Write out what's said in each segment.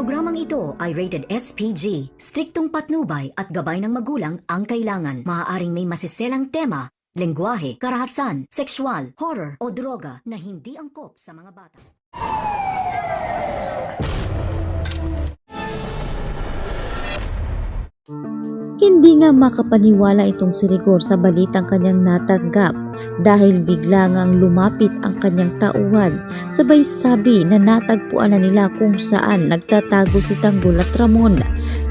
programang ito ay rated SPG. Striktong patnubay at gabay ng magulang ang kailangan. Maaaring may masiselang tema, lengguwahe, karahasan, sexual, horror o droga na hindi angkop sa mga bata. Hindi nga makapaniwala itong si Rigor sa balitang kanyang natanggap dahil bigla ngang lumapit ang kanyang tauhan. Sabay sabi na natagpuan na nila kung saan nagtatago si Tanggol at Ramon.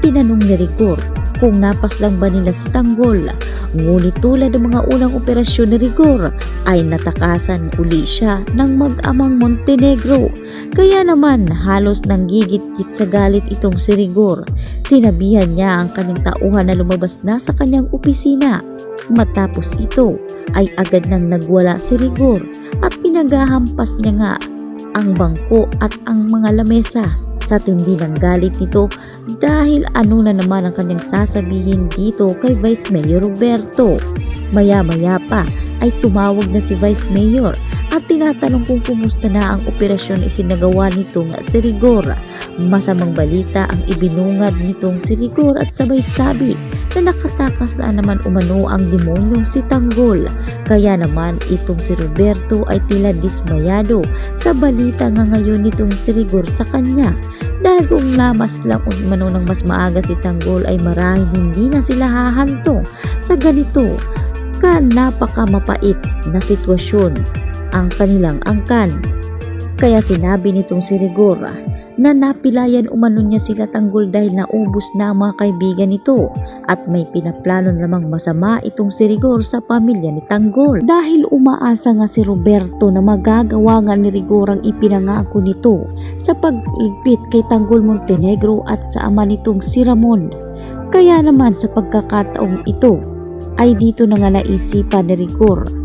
Tinanong ni Rigor kung napas lang ba nila si Tanggol. Ngunit tulad ng mga unang operasyon ni Rigor ay natakasan uli siya ng mag-amang Montenegro. Kaya naman halos nanggigit-git sa galit itong si Rigor. Sinabihan niya ang kanyang tauhan na lumabas na sa kanyang opisina. Matapos ito ay agad nang nagwala si Rigor at pinaghahampas niya nga ang bangko at ang mga lamesa. Sa tindi ng galit nito dahil ano na naman ang kanyang sasabihin dito kay Vice Mayor Roberto. Maya-maya pa ay tumawag na si Vice Mayor at tinatanong kung kumusta na ang operasyon isinagawa nitong si Rigor. Masamang balita ang ibinungad nitong si Rigor at sabay sabi na nakatakas na naman umano ang demonyong si Tanggol. Kaya naman itong si Roberto ay tila dismayado sa balita nga ngayon nitong si Rigor sa kanya. Dahil kung lamas lang umano ng mas maaga si Tanggol ay marahil hindi na sila hahantong sa ganito ka napakamapait na sitwasyon ang kanilang angkan. Kaya sinabi nitong si Rigor na napilayan umano niya sila Tanggol dahil naubos na ang mga kaibigan nito at may pinaplano namang masama itong si Rigor sa pamilya ni Tanggol. Dahil umaasa nga si Roberto na magagawa nga ni Rigor ang ipinangako nito sa pagligpit kay Tanggol Montenegro at sa ama nitong si Ramon. Kaya naman sa pagkakataong ito ay dito na nga naisipan ni Rigor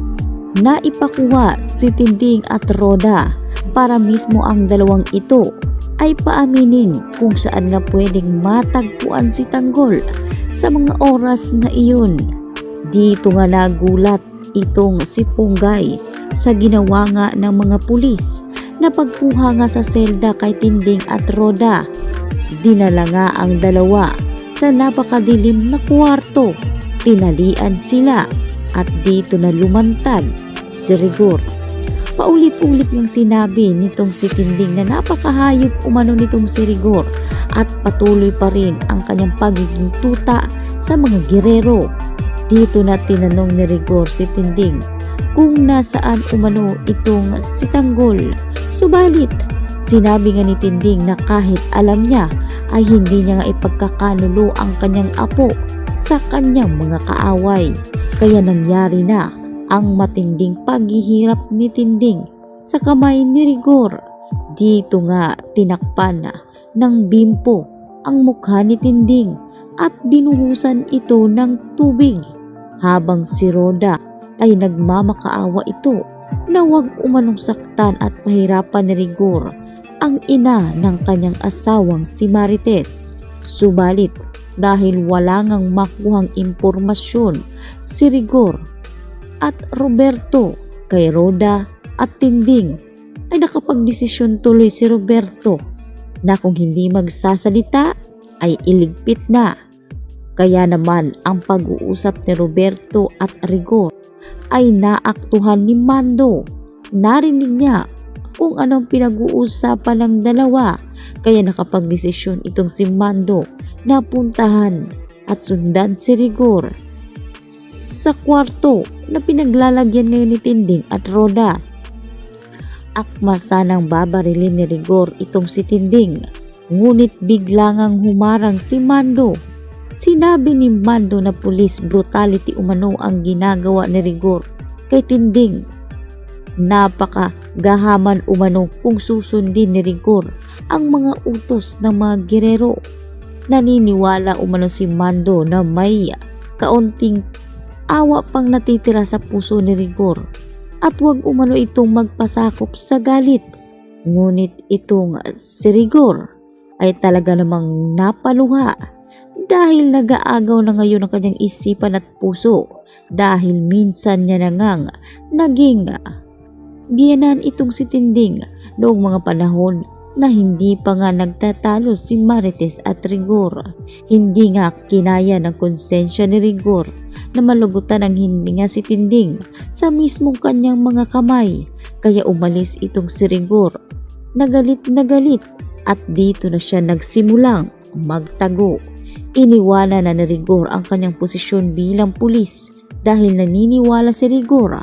na ipakuha si Tinding at Roda para mismo ang dalawang ito ay paaminin kung saan nga pwedeng matagpuan si Tanggol sa mga oras na iyon. Dito nga nagulat itong si Punggay sa ginawa nga ng mga pulis na pagkuha nga sa selda kay Tinding at Roda. Dinala nga ang dalawa sa napakadilim na kwarto. Tinalian sila at dito na lumantad si Rigor. Paulit-ulit niyang sinabi nitong si Tinding na napakahayop umano nitong si Rigor at patuloy pa rin ang kanyang pagiging tuta sa mga girero. Dito na tinanong ni Rigor si Tinding kung nasaan umano itong si Tanggol. Subalit, sinabi nga ni Tinding na kahit alam niya ay hindi niya nga ipagkakanulo ang kanyang apo sa kanyang mga kaaway. Kaya nangyari na ang matinding paghihirap ni Tinding sa kamay ni Rigor. Dito nga tinakpan ng bimpo ang mukha ni Tinding at binuhusan ito ng tubig habang si Roda ay nagmamakaawa ito na huwag umanong saktan at pahirapan ni Rigor ang ina ng kanyang asawang si Marites. Subalit dahil wala ngang makuhang impormasyon si Rigor at Roberto kay Roda at Tinding ay nakapagdesisyon tuloy si Roberto na kung hindi magsasalita ay iligpit na. Kaya naman ang pag-uusap ni Roberto at Rigor ay naaktuhan ni Mando. Narinig niya kung anong pinag-uusapan ng dalawa kaya nakapagdesisyon itong si Mando na puntahan at sundan si Rigor sa kwarto na pinaglalagyan ngayon ni Tinding at Roda. Akma sanang babarilin ni Rigor itong si Tinding, ngunit bigla ngang humarang si Mando. Sinabi ni Mando na police brutality umano ang ginagawa ni Rigor kay Tinding. Napakagahaman umano kung susundin ni Rigor ang mga utos ng mga girero. Naniniwala umano si Mando na may kaunting awa pang natitira sa puso ni Rigor at wag umano itong magpasakop sa galit. Ngunit itong si Rigor ay talaga namang napaluha dahil nag-aagaw na ngayon ang kanyang isipan at puso dahil minsan niya nangang naging biyanan itong si Tinding noong mga panahon na hindi pa nga nagtatalo si Marites at Rigor. Hindi nga kinaya ng konsensya ni Rigor na malugutan ang hininga si Tinding sa mismong kanyang mga kamay, kaya umalis itong si Rigor. Nagalit at dito na siya nagsimulang magtago. Iniwala na ni Rigor ang kanyang posisyon bilang pulis dahil naniniwala si Rigor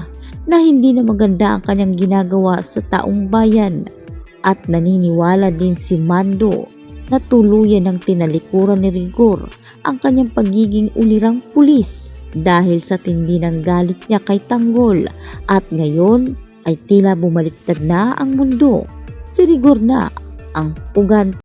na hindi na maganda ang kanyang ginagawa sa taong bayan, at naniniwala din si Mando na tuluyan ng tinalikuran ni Rigor ang kanyang pagiging ulirang pulis dahil sa tindi ng galit niya kay Tanggol, at ngayon ay tila bumaliktad na ang mundo. Si Rigor na ang pugante.